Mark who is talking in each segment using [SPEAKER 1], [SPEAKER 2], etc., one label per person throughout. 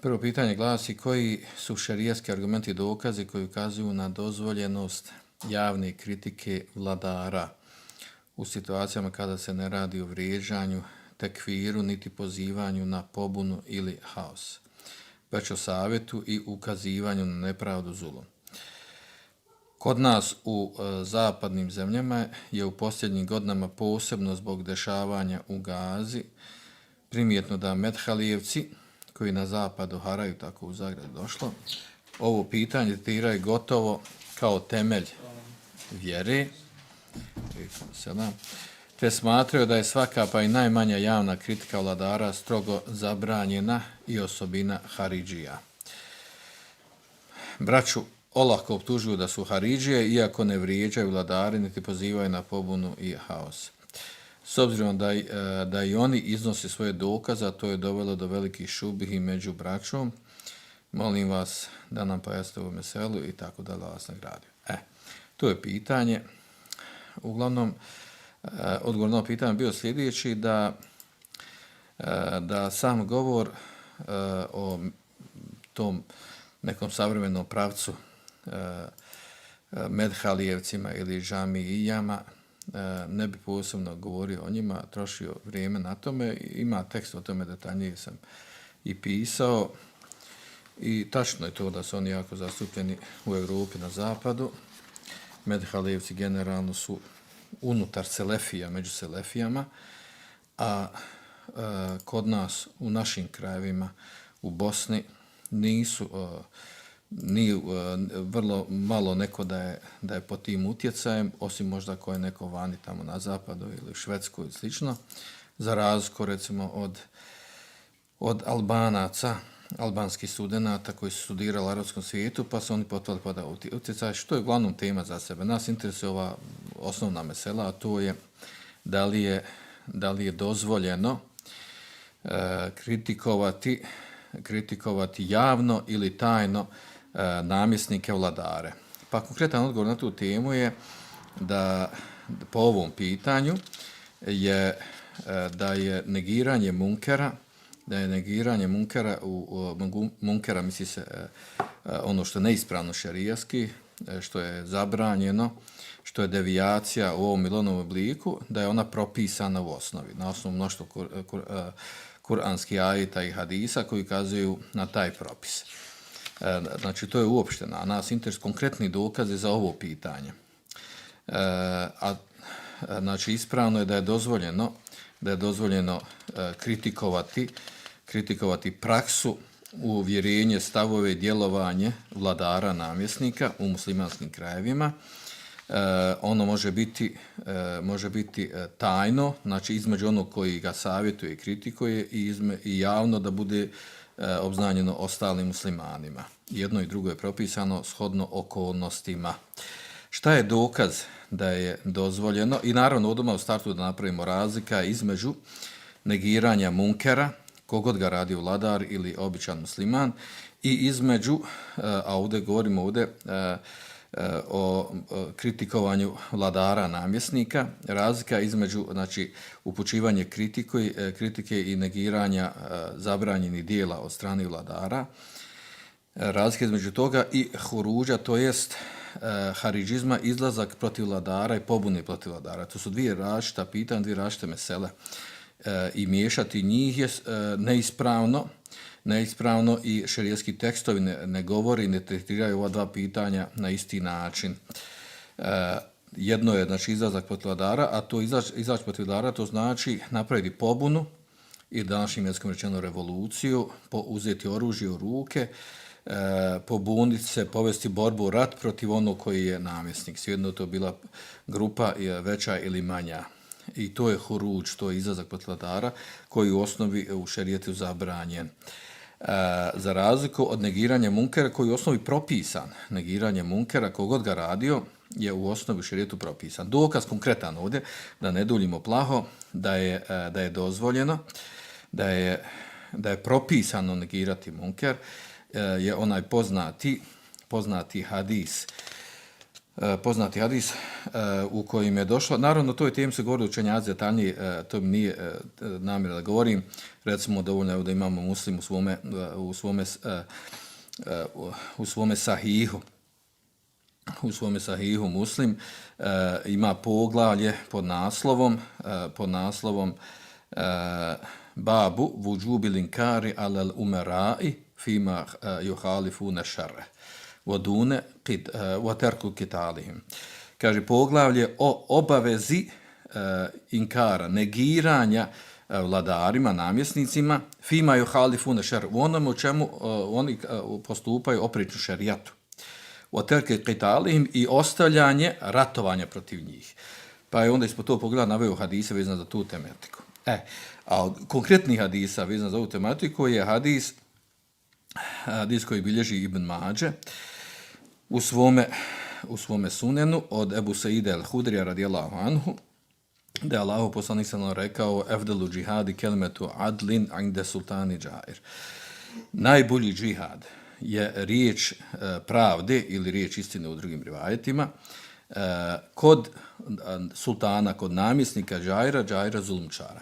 [SPEAKER 1] Prvo pitanje glasi koji su šerijatski argumenti i dokazi koji ukazuju na dozvoljenost javne kritike vladara u situacijama kada se ne radi o vrijeđanju, tekfiru, niti pozivanju na pobunu ili haos, već o savjetu i ukazivanju na nepravdu zulum. Kod nas u zapadnim zemljama je u posljednjim godinama posebno zbog dešavanja u Gazi primjetno da Medhalijevci koji na zapadu haraju, tako u Zagreb došlo, ovo pitanje tretiraju gotovo kao temelj vjere, te smatraju da je svaka pa i najmanja javna kritika vladara strogo zabranjena i osobina Haridžija. Braću olako optužuju da su Haridžije, iako ne vrijeđaju vladari niti pozivaju na pobunu i haos. S obzirom da i oni iznose svoje dokaze, a to je dovelo do velikih šubihi među braćom, molim vas da nam pojasnite ovu meselu i tako da vas nagradio. To je pitanje. Uglavnom, odgovor na pitanje je bio sljedeći da sam govor o tom nekom savremenom pravcu Medhalijevcima ili džamijama ne bi posebno govorio o njima, trošio vrijeme na tome. Ima tekst o tome, detaljnije sam i pisao. I tačno je to da su oni jako zastupljeni u Europi na zapadu. Medhalijevci generalno su unutar selefija, među selefijama, a kod nas u našim krajevima u Bosni nisu vrlo malo neko da je pod tim utjecajem, osim možda ko je neko vani tamo na zapadu ili u Švedskoj ili slično, za razliku recimo od Albanaca, albanskih studenata koji su studirali u arapskom svijetu, pa su oni potpali pod utjecaj, što je uglavnom tema za sebe. Nas interesuje ova osnovna mesela, a to je da li je dozvoljeno kritikovati javno ili tajno namjesnike vladare. Pa konkretan odgovor na tu temu je da po ovom pitanju je da je negiranje munkera, munkera misli se ono što je neispravno šerijatski, što je zabranjeno, što je devijacija u ovom ili onom obliku, da je ona propisana u osnovi, na osnovu mnoštva kuranskih ajeta i hadisa koji ukazuju na taj propis. Znači, to je uopšteno, a nas interesuju konkretni dokazi za ovo pitanje. Znači, ispravno je da je dozvoljeno kritikovati praksu, uvjerenje, stavove i djelovanje vladara, namjesnika u muslimanskim krajevima. Ono može biti tajno, znači između onog koji ga savjetuje i kritikuje i javno da bude obznanjeno ostalim muslimanima. Jedno i drugo je propisano shodno okolnostima. Šta je dokaz da je dozvoljeno? I naravno odmah u startu da napravimo razlika između negiranja munkera, kogod ga radi vladar ili običan musliman, i između, a ovdje govorimo o kritikovanju vladara, namjesnika, razlika između, znači, upućivanje kritike i negiranja zabranjenih dijela od strane vladara, razlika između toga i huruđa, to jest haridžizma, izlazak protiv vladara i pobune protiv vladara. To su dvije različita pitanja, dvije različite mesele i miješati njih je neispravno i šerijatski tekstovi ne govori, ne tretiraju ova dva pitanja na isti način. Jedno je, znači, izlazak protiv vladara, a to izaći protiv vladara to znači napraviti pobunu i današnjim jezikom rečeno revoluciju, uzeti oružje u ruke, pobuniti se, povesti borbu, rat protiv onog koji je namjesnik. Svejedno to bila grupa veća ili manja. I to je huruđ, to je izlazak protiv vladara koji u osnovi u šerijetu zabranjen. Za razliku od negiranja munkera koji je u osnovi propisan. Negiranje munkera, kogod ga radio, je u osnovi u šerijetu propisan. Dokaz konkretan ovdje, da ne duljimo plaho, da je dozvoljeno, da je propisano negirati munker, je onaj poznati hadis poznati hadis u kojem je došlo. Naravno, to je tem se govori učenjaci detaljnije, to mi nije namjera da govorim. Recimo, dovoljno je da imamo Muslim u svome sahihu. U svome sahihu Muslim ima poglavlje pod naslovom Babu vujubil inkari alal umerai fima yuhalifuna šarre wa terku kitalihim. Kaže poglavlje o obavezi inkara, negiranja vladarima, namjesnicima, fima yuhalifuna šarre, u onom u čemu oni postupaju oprično šerijatu. Wa terku kitalihim i ostavljanje ratovanja protiv njih. Pa je onda ispod tog pogleda naveo hadise vezano za tu tematiku. A od konkretnih hadisa vezano za ovu tematiku je hadis koji bilježi Ibn Mađe u svome sunenu od Ebu Saide al-Hudrija radijallahu anhu, da je Allahu poslanik sallallahu rekao efdalu džihadi kelimetu adlin inde sultani džair. Najbolji džihad je riječ pravde ili riječ istine u drugim rivajetima kod sultana, kod namjesnika džaira zulumčara.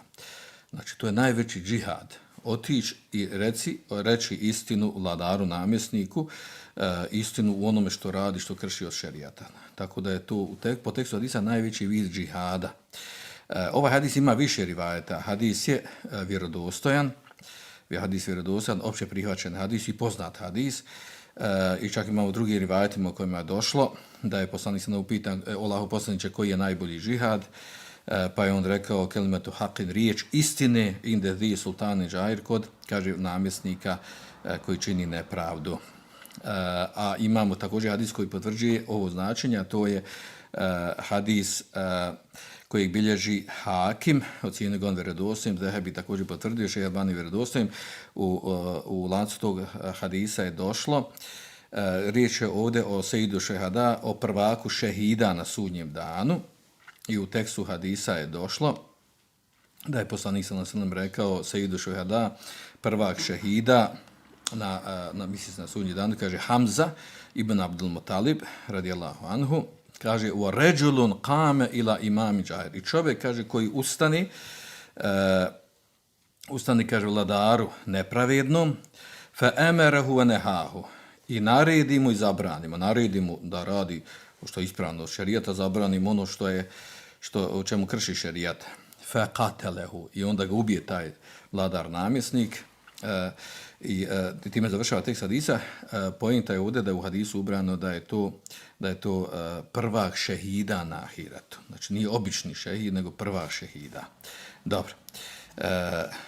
[SPEAKER 1] Znači, to je najveći džihad. Otići i reći istinu vladaru, namjesniku, istinu u onome što radi, što krši od šerijata. Tako da je to po tekstu hadisa najveći vid džihada. Ovaj hadis ima više rivajeta. Hadis je vjerodostojan, opće prihvaćen hadis i poznat hadis. I čak imamo u drugim rivajetima u kojima je došlo da je poslanik se upitan Allahu poslaniče koji je najbolji džihad, pa je on rekao kelimetu haqin, riječ istine inde di sultani džair, kod, kaže, namjesnika koji čini nepravdu. A imamo također hadis koji potvrđuje ovo značenje, a to je hadis koji bilježi Hakim, ocjenjuje ga on vjerodostojnim, Zehebi također potvrdio, Šejh Albani vjerodostojnim, u lancu tog hadisa je došlo. Riječ je ovdje o Sejidu Šehada, o prvaku šehida na sudnjem danu, i u tekstu hadisa je došlo da je poslanik sallallahu alejhi ve sellem rekao Sejidu Šehada, prvak šehida na sudnji dan, kaže Hamza ibn Abdul Mutalib radijallahu anhu, kaže wa rajulun qama ila imam džair, i čovjek, kaže, koji ustani, kaže, vladaru nepravednom, fa amarahu wa nahahu, i naredi mu i zabrani mu da radi što je ispravno od šerijata, zabrani mu ono o čemu krši šerijat, fa qatalehu, i onda ga ubije taj vladar namjesnik. I time završava tekst hadisa. Poenta je ovdje da je u hadisu ubrano da je to prvak šehida na ahiretu. Znači nije obični šehid, nego prvak šehida. Dobro.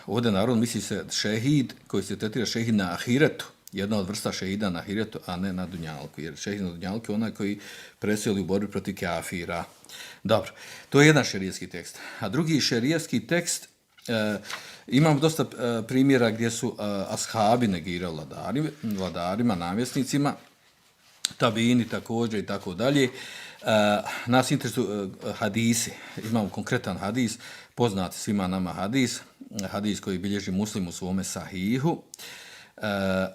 [SPEAKER 1] Ovdje naravno misli se šehid koji se tretira šehid na ahiretu, jedna od vrsta šehida na ahiretu, a ne na dunjalku, jer šehid na dunjalku je onaj koji preseli u borbi protiv kafira. Dobro, to je jedan šerijski tekst. A drugi šerijski tekst, imamo dosta primjera gdje su ashabi negirali vladarima, namjesnicima, tabini također i tako dalje. Nas interesuju hadisi. Imamo konkretan hadis, poznati svima nama hadis koji bilježi Muslim u svome sahihu,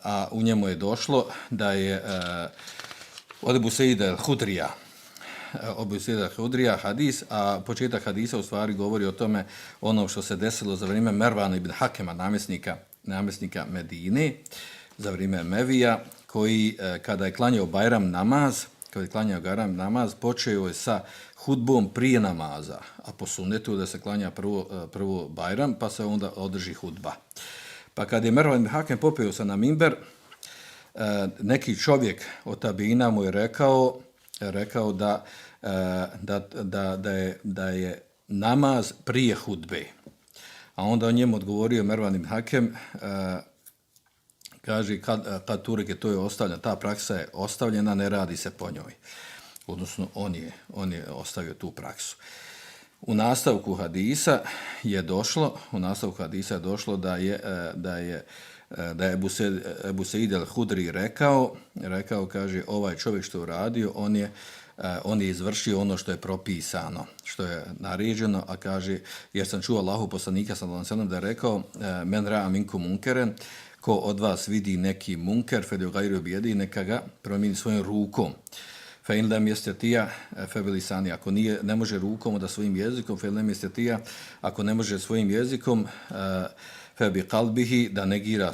[SPEAKER 1] a u njemu je došlo da je od Ebu Saida al-Hudrija hadis, a početak hadisa u stvari govori o tome ono što se desilo za vrijeme Mervana ibn Hakema, namjesnika Medine, za vrijeme Mevija, koji kada je klanjao Bajram namaz, počeo je sa hudbom prije namaza, a po sunnetu da se klanja prvo Bajram, pa se onda održi hudba. Pa kad je Mervan ibn Hakem popeo se na minber, neki čovjek od tabina mu je rekao da je namaz prije hudbe. A onda on njemu odgovorio, Mervan ibn Hakem, kaže, kad Turek je to je ostavljeno, ta praksa je ostavljena, ne radi se po njoj. Odnosno, on je ostavio tu praksu. U nastavku hadisa je došlo da je Ebu Said al-Hudri rekao, kaže, ovaj čovjek što je uradio, on je izvršio ono što je propisano, što je naređeno, a kaže, jer sam čuo Allahu poslanika sallallahu alejhi ve sellem da je rekao, men ra'a minkum munkeren, ko od vas vidi neki munker, feljugajru bijedi, neka ga promijeni svojom rukom. Fa in lam yastati'a fa bilisani, ako ne može rukom, onda svojim jezikom, fa in lam yastati'a, ako ne može svojim jezikom, fa bi qalbihi, da negira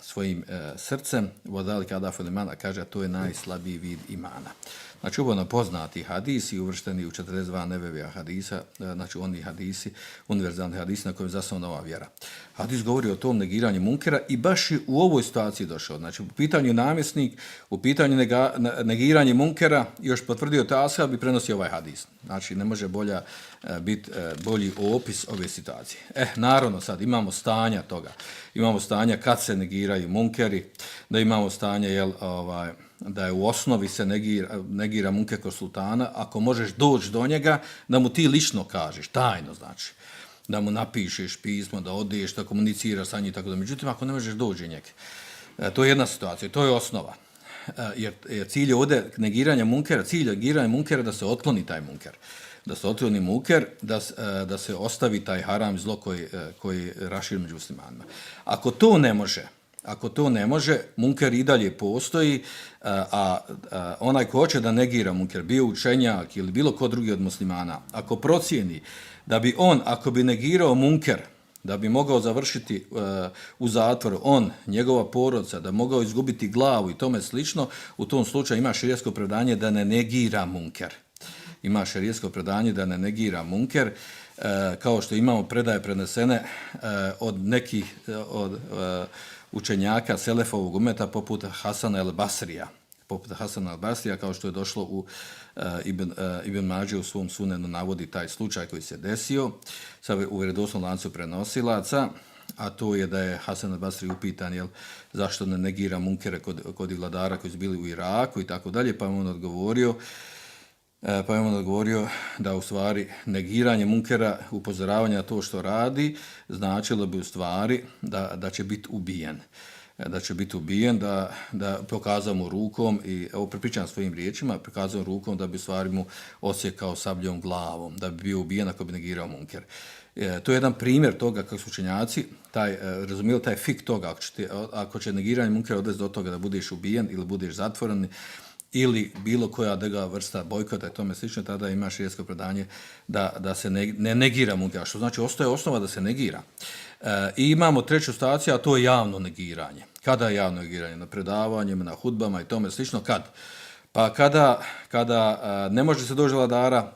[SPEAKER 1] svojim srcem, wa zalika adaful iman, kaže to je najslabiji vid imana. Znači, ovo poznati hadisi uvršteni u 42 nevevija hadisa, znači oni hadisi, univerzalni hadisi na kojem je zasnovana ova vjera. Hadis govori o tom negiranju munkera i baš je u ovoj situaciji došao. Znači, u pitanju namjesnik, u pitanju negiranje munkera, još potvrdio ta ashab i prenosi ovaj hadis. Znači, ne može biti bolji opis ove situacije. Naravno, sad imamo stanja toga. Imamo stanja kad se negiraju munkeri, da imamo stanje, da je u osnovi se negira munker kod sultana, ako možeš doći do njega, da mu ti lično kažeš, tajno znači, da mu napišeš pismo, da odeš, da komuniciraš sa njim, tako da. Međutim, ako ne možeš doći njega, to je jedna situacija, to je osnova. Jer cilj je ovdje negiranja munkera, da se otkloni taj munker. Da se otkloni munker, da se ostavi taj haram zlo koji raširi među muslimanima. Ako to ne može, munker i dalje postoji, a onaj ko hoće da negira munker, bio učenjak ili bilo ko drugi od muslimana, ako procijeni da bi on, ako bi negirao munker, da bi mogao završiti u zatvoru, njegova porodica, da mogao izgubiti glavu i tome slično, u tom slučaju ima šerijatsko opravdanje da ne negira munker. Ima šerijatsko predanje da ne negira munker, kao što imamo predaje prenesene od nekih učenjaka selefovog umeta poput Hasana el-Basrija. Kao što je došlo u Ibn Mađe u svom sunenu navodi taj slučaj koji se desio u vjerodostojnom lancu prenosilaca, a to je da je Hasan al-Basri upitan zašto ne negira munkere kod vladara koji su bili u Iraku i tako dalje, pa je on odgovorio da u stvari negiranje munkera, upozoravanje na to što radi, značilo bi u stvari da će biti ubijen. Da će biti ubijen, da pokazao mu rukom, i ovo prepričam svojim riječima, pokazao rukom da bi u stvari mu osjekao sabljom glavom, da bi bio ubijen ako bi negirao munker. To je jedan primjer toga kako su učenjaci razumijeli taj fik toga, ako će negiranje munkera odvesti do toga da budeš ubijen ili budeš zatvoren, ili bilo koja druga vrsta bojkota i tome slično, tada ima šerijatsko predanje da se ne negira munker, što znači ostaje osnova da se negira. I imamo treću situaciju, a to je javno negiranje. Kada je javno negiranje? Na predavanjima, na hudbama i tome slično. Kad? Pa kada ne može se doći vladara,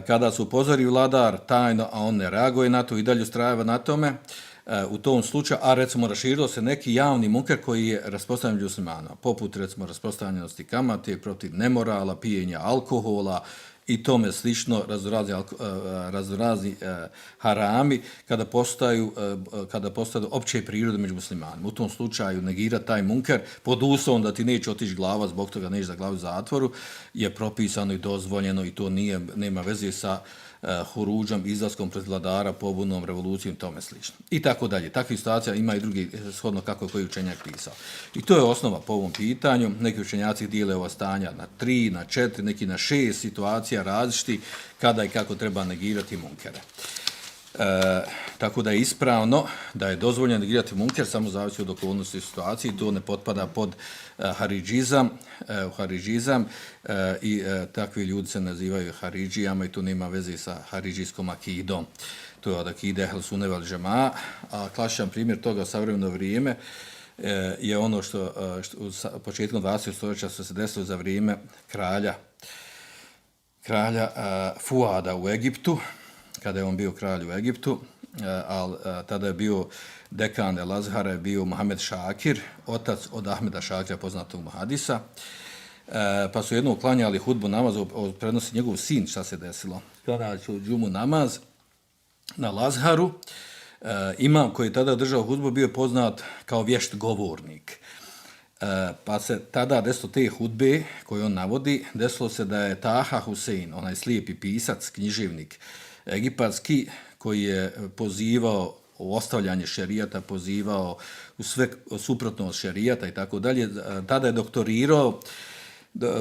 [SPEAKER 1] kada se upozori vladar tajno, a on ne reaguje na to i dalje ustrajava na tome, u tom slučaju, a recimo raširilo se neki javni munker koji je rasprostranjen među muslimana, poput recimo rasprostranjenosti kamate, protiv nemorala, pijenja alkohola i tome slično, raznorazni harami kada postaju opće prirode među muslimanima. U tom slučaju negira taj munker pod uslovom da ti neće otići glava, zbog toga neće da glavi u zatvoru, je propisano i dozvoljeno i to nema veze sa huruđom, izlaskom pred vladara, pobunom, revolucijom i tome slično. I tako dalje. Takvih situacija ima i drugi, shodno kako je koji učenjak pisao. I to je osnova po ovom pitanju. Neki učenjaci dijele ova stanja na 3, na 4, neki na 6 situacija različiti kada i kako treba negirati munkere. Tako da je ispravno da je dozvoljeno negirati munker, samo zavisi od okolnosti i situacije, to ne potpada pod haridžizam i takvi ljudi se nazivaju haridžijama i to nema veze sa haridžijskom akidom. To je od akide Ehl Sunne vel Džemaa, a klasičan primjer toga u savremeno vrijeme je ono što početkom 20. stoljeća se desilo za vrijeme kralja Fuada u Egiptu, kada je on bio kralj u Egiptu, ali tada je bio dekan El Azhara, je bio Mohamed Šakir, otac od Ahmeda Šakira, poznatog muhadisa, pa su jednom klanjali hudbu namaz, prenosi njegov sin, šta se desilo. Klanjali su džumu namaz na Lazharu, imam koji je tada držao hudbu bio poznat kao vješt govornik. Pa se tada desilo te hudbe koje on navodi, desilo se da je Taha Husein, onaj slijepi pisac, književnik egipatski, koji je pozivao u ostavljanje šerijata, pozivao u sve suprotno od šerijata i tako dalje, tada je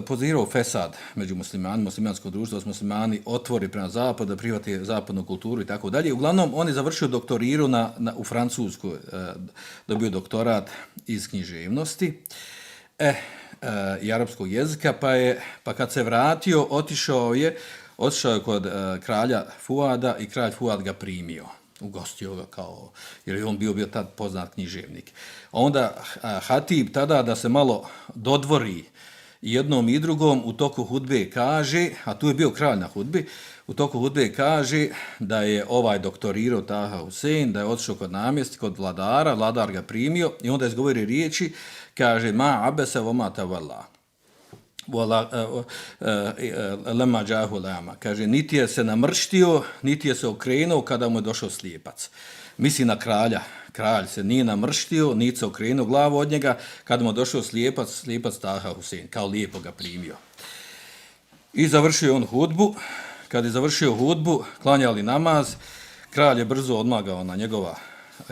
[SPEAKER 1] pozivao fesad među muslimanima, muslimansko društvo, da su muslimani otvori prema zapadu, da prihvate zapadnu kulturu i tako dalje. Uglavnom, on je završio doktoriru u Francuskoj, dobio doktorat iz književnosti. i arapskog jezika, pa kad se vratio, otišao je kod kralja Fuada i kralj Fuad ga primio. Ugostio ga jer je on bio tad poznat književnik. Onda hatib tada da se malo dodvori jednom i drugom u toku hudbe kaže, a tu je bio kralj na hudbi, u toku hudbe kaže da je doktorirao Taha Husein, da je otišao kod namjesnika, kod vladara, vladar ga primio i onda izgovori riječi, kaže ma abese voma tavalla. Lema džahu lama. Kaže, niti je se namrštio, niti je se okrenuo kada mu je došao slijepac. Misli na kralja. Kralj se nije namrštio, niti se okrenuo glavu od njega, kada mu je došao slijepac Taha Husein, kao lijepo ga primio. I završio on hudbu. Kad je završio hudbu, klanjali namaz, kralj je brzo odmagao na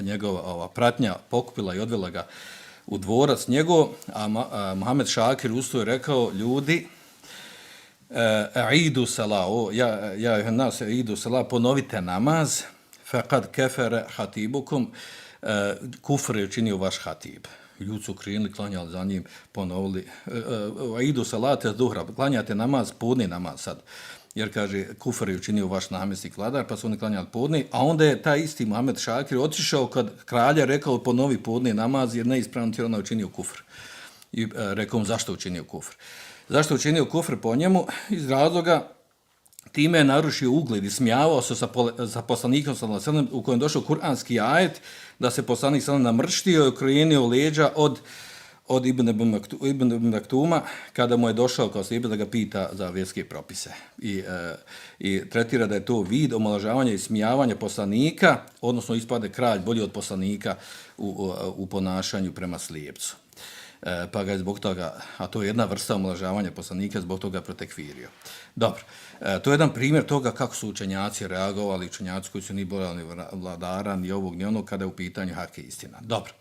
[SPEAKER 1] njegova pratnja, pokupila i odvela ga u dvorac njegov, a Mohamed Šakir ustao je rekao, ljudi, idu salah, idu salah, ponovite namaz, faqad kefere hatibukum, kufr je učinio vaš hatib. Ljudi su krenuli, klanjali za njim, ponovili, idu salate zuhra, klanjate namaz, podni namaz sad. Jer kaže, kufr je učinio vaš namjesnik vladar, pa su oni klanjali podni, a onda je taj isti Mohamed Šakir otišao kad kralja rekao ponovi podni namaz jer neispravno ti ona učinio kufr. I rekao mu zašto učinio kufr. Zašto učinio kufr po njemu? Iz razloga time je narušio ugled i smijavao se sa poslanikom sallallahu alejhi ve sellem u kojem došao kuranski ajet da se poslanik sallallahu namrštio i okrenio leđa od Ibn Maktuma, kada mu je došao kao slijepac da ga pita za vjerske propise. I tretira da je to vid omalovažavanja i smijavanja poslanika, odnosno ispade kralj bolji od poslanika u ponašanju prema slijepcu. Pa ga je zbog toga, a to je jedna vrsta omalovažavanja poslanika, zbog toga protekvirio. Dobro, to je jedan primjer toga kako su učenjaci reagovali, učenjaci koji su ni borali ni vladara, ni ovog, ni onog, kada je u pitanju hak i istina. Dobro.